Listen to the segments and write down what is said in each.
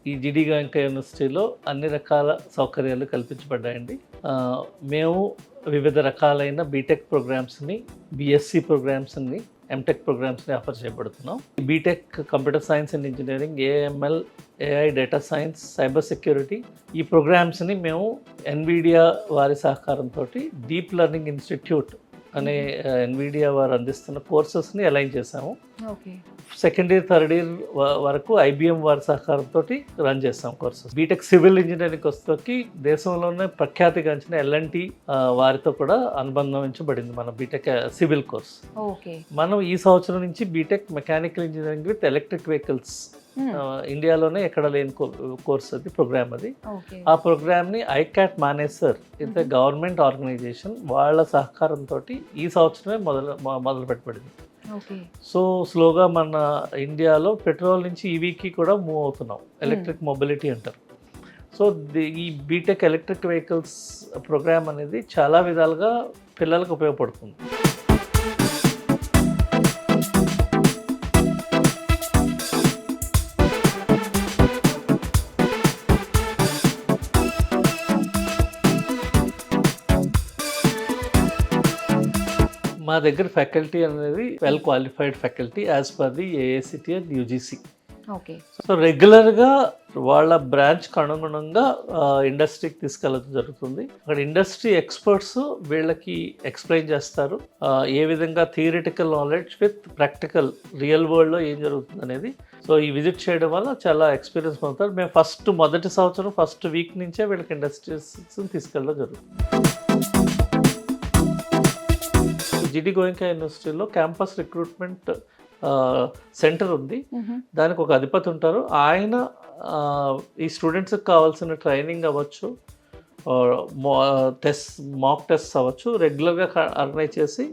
ఈ జిడి గోయంకా యూనివర్సిటీలో అన్ని రకాల సౌకర్యాలు కల్పించబడ్డాయండి. మేము వివిధ రకాలైన బీటెక్ ప్రోగ్రామ్స్ని, బీఎస్సీ ప్రోగ్రామ్స్ని, ఎంటెక్ ప్రోగ్రామ్స్ని ఆఫర్ చేయబడుతున్నాం. BTech computer science and engineering, AML, AI, data science, cyber security, ఈ ప్రోగ్రామ్స్ని మేము ఎన్విడియా వారి సహకారంతో డీప్ లెర్నింగ్ ఇన్స్టిట్యూట్ అనే ఎన్విడియా వారు అందిస్తున్న కోర్సెస్ని అలైన్ చేసాము. సెకండ్ ఇయర్, థర్డ్ ఇయర్ వరకు ఐబిఎం వారి సహకారంతో రన్ చేస్తాం కోర్సెస్. బీటెక్ సివిల్ ఇంజనీరింగ్ వస్తుకి దేశంలోనే ప్రఖ్యాతిగాంచిన ఎల్ఎన్టీ వారితో కూడా అనుబంధించబడింది మన బీటెక్ సివిల్ కోర్స్. మనం ఈ సంవత్సరం నుంచి B Tech mechanical engineering with electric vehicles, ఇండియాలోనే ఎక్కడ లేని కోర్స్ అది, ప్రోగ్రామ్ అది. ఆ ప్రోగ్రామ్ని ఐకాట్ మానేసర్, ఇది గవర్నమెంట్ ఆర్గనైజేషన్, వాళ్ళ సహకారంతో ఈ సంవత్సరమే మొదలు పెట్టబడింది. సో స్లోగా మన ఇండియాలో పెట్రోల్ నుంచి ఈవీకి కూడా మూవ్ అవుతున్నాం, ఎలక్ట్రిక్ మొబిలిటీ అంటారు. సో ఈ బీటెక్ ఎలక్ట్రిక్ వెహికల్స్ ప్రోగ్రామ్ అనేది చాలా విధాలుగా పిల్లలకు ఉపయోగపడుతుంది. మా దగ్గర ఫ్యాకల్టీ అనేది well qualified faculty as per the AICTE and UGC. So రెగ్యులర్గా వాళ్ళ బ్రాంచ్కి అనుగుణంగా ఇండస్ట్రీకి తీసుకెళ్ళడం జరుగుతుంది. అక్కడ ఇండస్ట్రీ ఎక్స్పర్ట్స్ వీళ్ళకి ఎక్స్ప్లెయిన్ చేస్తారు ఏ విధంగా theoretical knowledge with practical real వరల్డ్లో ఏం జరుగుతుంది అనేది. సో ఈ విజిట్ చేయడం వల్ల చాలా ఎక్స్పీరియన్స్ పొందుతారు. మేము మొదటి సంవత్సరం ఫస్ట్ వీక్ నుంచే వీళ్ళకి ఇండస్ట్రీస్ని తీసుకెళ్ళడం జరుగుతుంది. జిడి గోయంకా యూనివర్సిటీలో క్యాంపస్ రిక్రూట్మెంట్ సెంటర్ ఉంది. దానికి ఒక అధిపతి ఉంటారు. ఆయన ఈ స్టూడెంట్స్కి కావాల్సిన ట్రైనింగ్ అవ్వచ్చు, మాక్ టెస్ట్ అవ్వచ్చు, రెగ్యులర్గా ఆర్గనైజ్ చేసి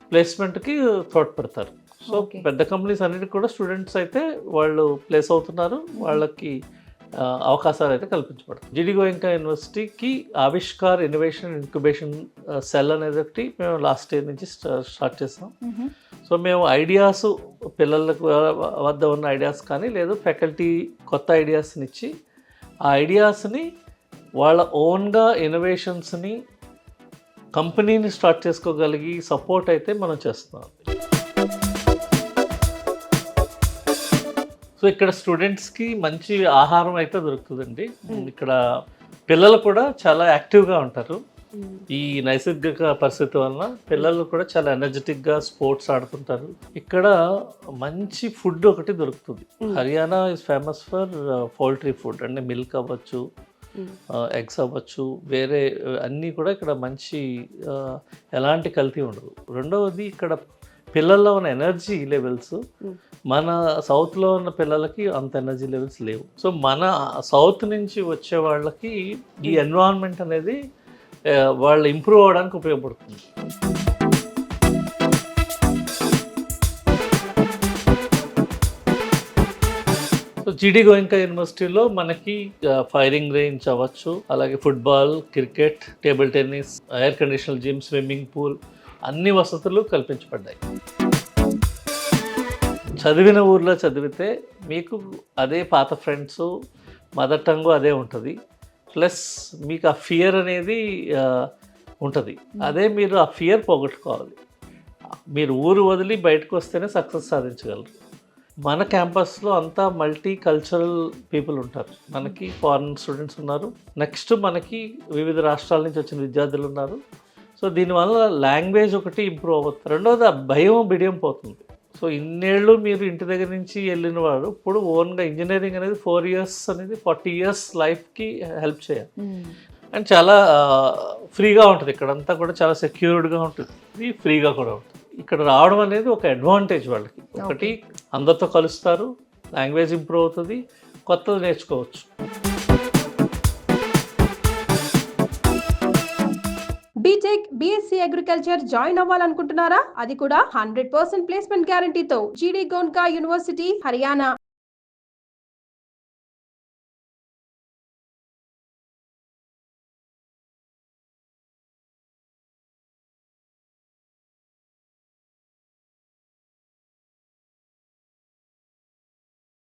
ప్లేస్మెంట్కి తోడ్పడతారు. సో పెద్ద కంపెనీస్ అన్నిటికీ కూడా స్టూడెంట్స్ అయితే వాళ్ళు ప్లేస్ అవుతున్నారు, వాళ్ళకి అవకాశాలు అయితే కల్పించబడతాయి. జిడి గోయంకా యూనివర్సిటీకి ఆవిష్కార్ ఇన్నోవేషన్ ఇంక్యుబేషన్ సెల్ అనేది ఒకటి మేము లాస్ట్ ఇయర్ నుంచి స్టార్ట్ చేస్తాం. సో మేము ఐడియాస్, పిల్లలకు వద్ద ఉన్న ఐడియాస్ కానీ లేదు ఫ్యాకల్టీ కొత్త ఐడియాస్ని ఇచ్చి ఆ ఐడియాస్ని వాళ్ళ ఓన్గా ఇన్నోవేషన్స్ని కంపెనీని స్టార్ట్ చేసుకోగలిగి సపోర్ట్ అయితే మనం చేస్తున్నాం. సో ఇక్కడ స్టూడెంట్స్కి మంచి ఆహారం అయితే దొరుకుతుందండి. ఇక్కడ పిల్లలు కూడా చాలా యాక్టివ్గా ఉంటారు. ఈ నైసర్గిక పరిస్థితి వలన పిల్లలు కూడా చాలా ఎనర్జెటిక్గా స్పోర్ట్స్ ఆడుతుంటారు. ఇక్కడ మంచి ఫుడ్ ఒకటి దొరుకుతుంది. Haryana is famous for poultry food, అంటే మిల్క్ అవ్వచ్చు, ఎగ్స్ అవ్వచ్చు, వేరే అన్నీ కూడా ఇక్కడ మంచి ఎలాంటి కల్తీ ఉండదు. రెండవది ఇక్కడ పిల్లల్లో ఉన్న ఎనర్జీ లెవెల్స్ మన సౌత్లో ఉన్న పిల్లలకి అంత ఎనర్జీ లెవెల్స్ లేవు. సో మన సౌత్ నుంచి వచ్చే వాళ్ళకి ఈ ఎన్విరాన్మెంట్ అనేది వాళ్ళు ఇంప్రూవ్ అవ్వడానికి ఉపయోగపడుతుంది. సో జిడి గోయంకా యూనివర్సిటీలో మనకి ఫైరింగ్ రేంజ్ అవ్వచ్చు, అలాగే football, cricket, table tennis, air conditioner gym, swimming pool, అన్ని వసతులు కల్పించబడ్డాయి. చదివిన ఊర్లో చదివితే మీకు అదే పాత ఫ్రెండ్స్, మదర్ టంగ్ అదే ఉంటుంది, ప్లస్ మీకు ఆ ఫియర్ అనేది ఉంటుంది. అదే మీరు ఆ ఫియర్ పోగొట్టుకోవాలి. మీరు ఊరు వదిలి బయటకు వస్తేనే సక్సెస్ సాధించగలరు. మన క్యాంపస్లో అంతా మల్టీ కల్చరల్ పీపుల్ ఉంటారు. మనకి ఫారిన్ స్టూడెంట్స్ ఉన్నారు, నెక్స్ట్ మనకి వివిధ రాష్ట్రాల నుంచి వచ్చిన విద్యార్థులు ఉన్నారు. సో దీనివల్ల లాంగ్వేజ్ ఒకటి ఇంప్రూవ్ అవుతుంది. రెండవది ఆ భయం బిడియం పోతుంది. సో ఇన్నేళ్ళు మీరు ఇంటి దగ్గర నుంచి వెళ్ళిన వాడు ఇప్పుడు ఓన్గా ఇంజనీరింగ్ అనేది 4 years అనేది 40 years లైఫ్కి హెల్ప్ చేయాలి. అండ్ చాలా ఫ్రీగా ఉంటుంది. ఇక్కడంతా కూడా చాలా సెక్యూర్డ్గా ఉంటుంది, ఫ్రీగా కూడా ఉంటుంది. ఇక్కడ రావడం అనేది ఒక అడ్వాంటేజ్ వాళ్ళకి. ఒకటి అందరితో కలుస్తారు, లాంగ్వేజ్ ఇంప్రూవ్ అవుతుంది, కొత్తది నేర్చుకోవచ్చు. బీటెక్, బీఎస్సీ అగ్రికల్చర్ జాయిన్ అవ్వాలనుకుంటున్నారా? అది కూడా 100% ప్లేస్మెంట్ గ్యారంటీతో. GD Goenka university, Haryana.